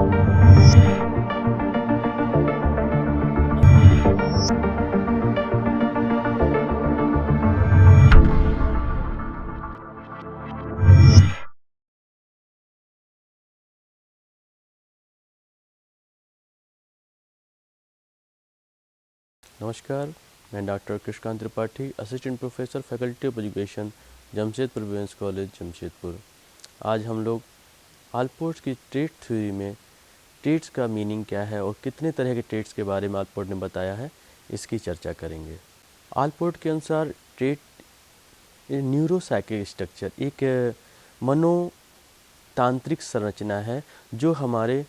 नमस्कार, मैं doctor Krishnakant Tripathi, assistant professor faculty of education, Jamshedpur women's college Jamshedpur. आज हम लोग आलपोर्ट की ट्रेड थ्योरी में ट्रेड्स का मीनिंग क्या है और कितने तरह के ट्रेड्स के बारे में आलपोर्ट ने बताया है, इसकी चर्चा करेंगे। आलपोर्ट के अनुसार ट्रेड न्यूरोसाइकिक स्ट्रक्चर एक मनोतांत्रिक संरचना है जो हमारे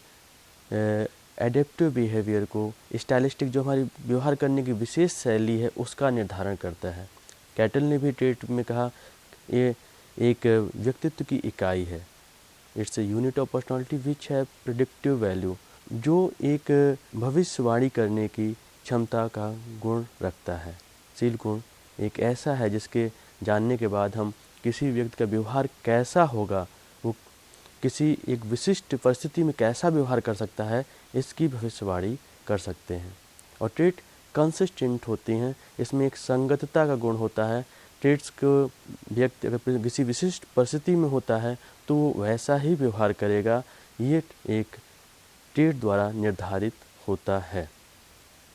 एडेप्टिव बिहेवियर को, स्टाइलिस्टिक जो हमारी व्यवहार करने की विशेष शैली है उसका निर्धारण करता है। कैटल ने भी ट्रेड में कहा ये एक व्यक्तित्व की इकाई है। It's a unit of personality which है प्रिडिक्टिव वैल्यू, जो एक भविष्यवाणी करने की क्षमता का गुण रखता है। शील गुण एक ऐसा है जिसके जानने के बाद हम किसी व्यक्ति का व्यवहार कैसा होगा, वो किसी एक विशिष्ट परिस्थिति में कैसा व्यवहार कर सकता है, इसकी भविष्यवाणी कर सकते हैं। और ट्रेट कंसिस्टेंट होती हैं, इसमें एक संगतता का गुण होता है। ट्रेट्स को व्यक्ति अगर किसी विशिष्ट परिस्थिति में होता है तो वो वैसा ही व्यवहार करेगा, ये एक ट्रेट द्वारा निर्धारित होता है।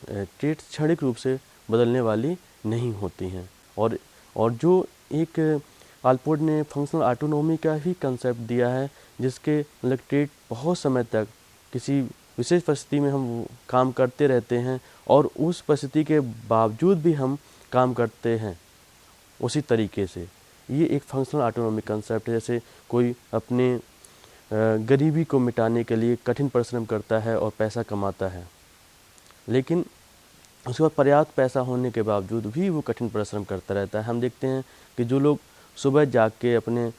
ट्रेट्स क्षणिक रूप से बदलने वाली नहीं होती हैं। और जो एक आलपोर्ट ने फंक्शनल ऑटोनॉमी का ही कंसेप्ट दिया है, जिसके मतलब ट्रेट बहुत समय तक किसी विशेष परिस्थिति में हम काम करते रहते हैं और उस परिस्थिति के बावजूद भी हम काम करते हैं उसी तरीके से। ये एक फंक्शनल ऑटोनॉमी कंसेप्ट है। जैसे कोई अपने गरीबी को मिटाने के लिए कठिन परिश्रम करता है और पैसा कमाता है, लेकिन उसके बाद पर्याप्त पैसा होने के बावजूद भी वो कठिन परिश्रम करता रहता है। हम देखते हैं कि जो लोग सुबह जाग के अपने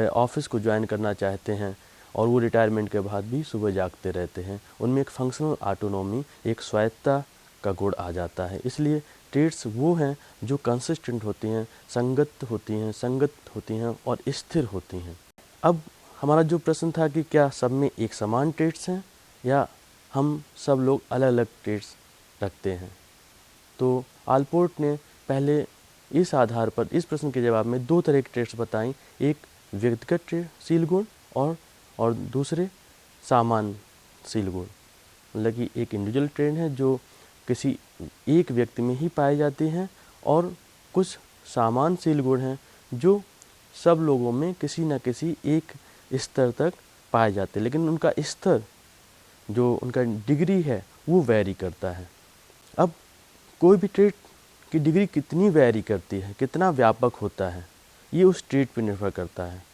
ऑफिस को ज्वाइन करना चाहते हैं और वो रिटायरमेंट के बाद भी सुबह जागते रहते हैं, उनमें एक फंक्शनल ऑटोनॉमी, एक स्वायत्तता का गुण आ जाता है। इसलिए ट्रेड्स वो हैं जो कंसिस्टेंट होती हैं, संगत होती हैं और स्थिर होती हैं। अब हमारा जो प्रश्न था कि क्या सब में एक समान ट्रेड्स हैं या हम सब लोग अलग अलग ट्रेड्स रखते हैं, तो आलपोर्ट ने पहले इस आधार पर इस प्रश्न के जवाब में दो तरह के ट्रेड्स बताई। एक व्यक्तिगत ट्रेड शील गुण और दूसरे सामान्य शील गुण, मतलब कि एक इंडिविजुअल ट्रेड है जो किसी एक व्यक्ति में ही पाए जाते हैं और कुछ सामान्य शील गुण हैं जो सब लोगों में किसी न किसी एक स्तर तक पाए जाते हैं, लेकिन उनका स्तर, जो उनका डिग्री है, वो वैरी करता है। अब कोई भी ट्रेड की डिग्री कितनी वैरी करती है, कितना व्यापक होता है, ये उस ट्रेड पर निर्भर करता है।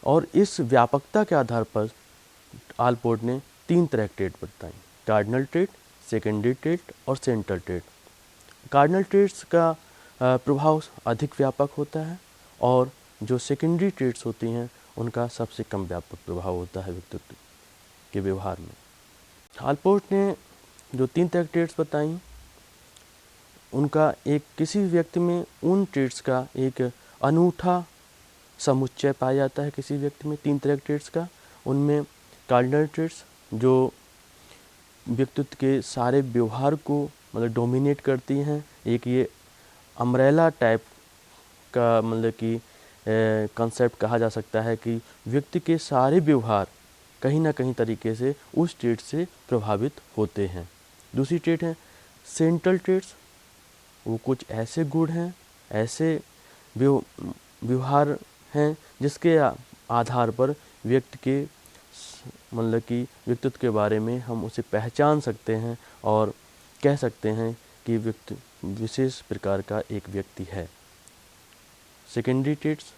और इस व्यापकता के आधार पर आलपोर्ट ने तीन तरह के ट्रेड बताई: कार्डिनल ट्रेड, सेकेंडरी ट्रेड और सेंट्रल ट्रेड। कार्डिनल ट्रेड्स का प्रभाव अधिक व्यापक होता है और जो सेकेंडरी ट्रेड्स होती हैं उनका सबसे कम व्यापक प्रभाव होता है व्यक्तित्व के व्यवहार में। आलपोर्ट ने जो तीन तरह के ट्रेड्स बताई, उनका एक किसी व्यक्ति में उन ट्रेड्स का एक अनूठा समुच्चय पाया जाता है। किसी व्यक्ति में तीन तरह के ट्रेड्स का, उनमें कार्डिनल ट्रेड्स जो व्यक्तित्व के सारे व्यवहार को मतलब डोमिनेट करती हैं। एक ये अम्ब्रेला टाइप का मतलब कि कंसेप्ट कहा जा सकता है कि व्यक्ति के सारे व्यवहार कहीं ना कहीं तरीके से उस ट्रेड से प्रभावित होते हैं। दूसरी ट्रेड है सेंट्रल ट्रेड्स, वो कुछ ऐसे गुण हैं, ऐसे व्यवहार हैं जिसके आधार पर व्यक्ति के मतलब कि व्यक्तित्व के बारे में हम उसे पहचान सकते हैं और कह सकते हैं कि व्यक्ति विशेष प्रकार का एक व्यक्ति है। सेकेंडरी ट्रेड्स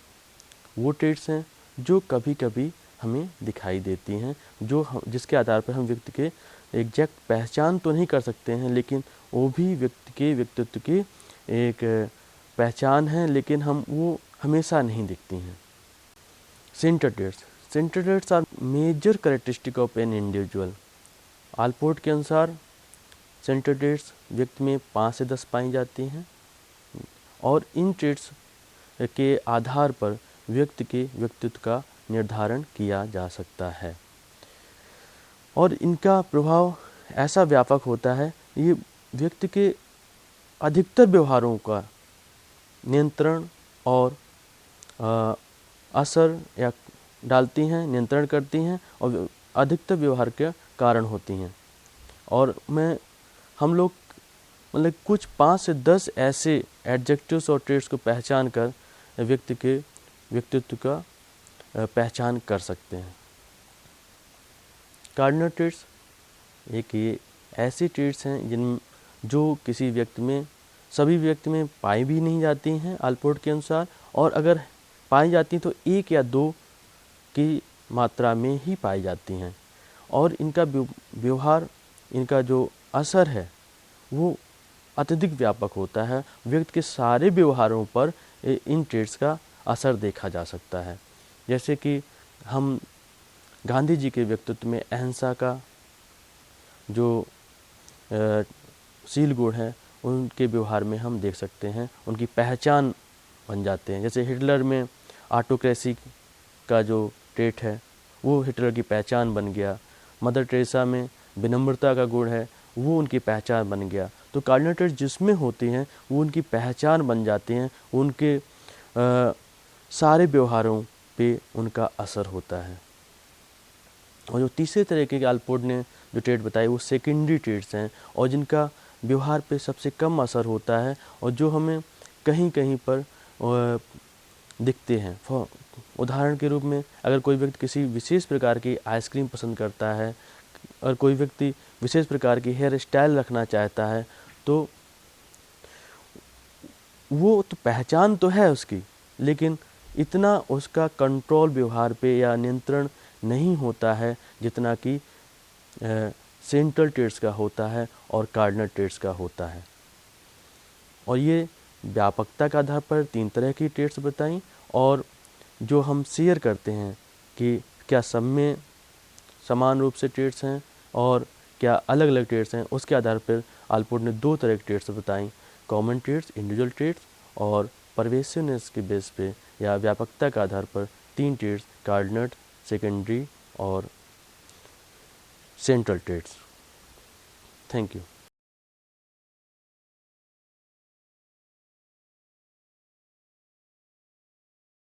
वो ट्रेड्स हैं जो कभी कभी हमें दिखाई देती हैं, जिसके आधार पर हम व्यक्ति के एग्जैक्ट पहचान तो नहीं कर सकते हैं, लेकिन वो भी व्यक्ति के व्यक्तित्व की एक पहचान है, लेकिन हम वो हमेशा नहीं दिखती हैं। Central traits are major characteristic of an individual. Allport के अनुसार सेंट्रल ट्रेड्स व्यक्ति में 5 से 10 पाई जाती हैं और इन ट्रेड्स के आधार पर व्यक्ति के व्यक्तित्व का निर्धारण किया जा सकता है। और इनका प्रभाव ऐसा व्यापक होता है, ये व्यक्ति के अधिकतर व्यवहारों का नियंत्रण और असर या डालती हैं, नियंत्रण करती हैं और अधिकतर व्यवहार के कारण होती हैं। और हम लोग मतलब कुछ 5 से 10 ऐसे एडजेक्टिव्स और ट्रेट्स को पहचान कर व्यक्ति के व्यक्तित्व का पहचान कर सकते हैं। कार्डिनल ट्रेट्स एक ये ऐसी ट्रेट्स हैं जो किसी व्यक्ति में, सभी व्यक्ति में पाई भी नहीं जाती हैं आल्पोर्ट के अनुसार, और अगर पाई जाती हैं तो 1 या 2 की मात्रा में ही पाई जाती हैं। और इनका व्यवहार, इनका जो असर है वो अत्यधिक व्यापक होता है। व्यक्ति के सारे व्यवहारों पर इन ट्रेट्स का असर देखा जा सकता है। जैसे कि हम गांधी जी के व्यक्तित्व में अहिंसा का जो शील गुण है उनके व्यवहार में हम देख सकते हैं, उनकी पहचान बन जाते हैं। जैसे हिटलर में ऑटोक्रेसी का जो ट्रेट है वो हिटलर की पहचान बन गया। मदर टेरेसा में विनम्रता का गुण है, वो उनकी पहचान बन गया। तो कार्डिनल ट्रेट्स जिसमें होती हैं वो उनकी पहचान बन जाती हैं, उनके सारे व्यवहारों पे उनका असर होता है। और जो तीसरे तरीके के आल्पोर्ट ने जो ट्रेट बताई वो सेकेंडरी ट्रेट्स हैं और जिनका व्यवहार पे सबसे कम असर होता है और जो हमें कहीं कहीं पर दिखते हैं। उदाहरण के रूप में अगर कोई व्यक्ति किसी विशेष प्रकार की आइसक्रीम पसंद करता है और कोई व्यक्ति विशेष प्रकार की हेयर स्टाइल रखना चाहता है तो वो तो पहचान तो है उसकी, लेकिन इतना उसका कंट्रोल व्यवहार पे या नियंत्रण नहीं होता है जितना कि सेंट्रल ट्रेट्स का होता है और कार्डिनल ट्रेट्स का होता है। और ये व्यापकता के आधार पर 3 तरह की ट्रेट्स बताई, और जो हम शेयर करते हैं कि क्या सब में समान रूप से ट्रेट्स हैं और क्या अलग अलग ट्रेट्स हैं, उसके आधार पर आल्पोर्ट ने 2 तरह की ट्रेट्स बताई, कॉमन ट्रेट्स, इंडिविजुअल ट्रेट्स, और परवेसिवनेस के बेस पे या व्यापकता के आधार पर 3 ट्रेट्स, कार्डिनल, सेकेंडरी और सेंट्रल ट्रेट्स। Thank you.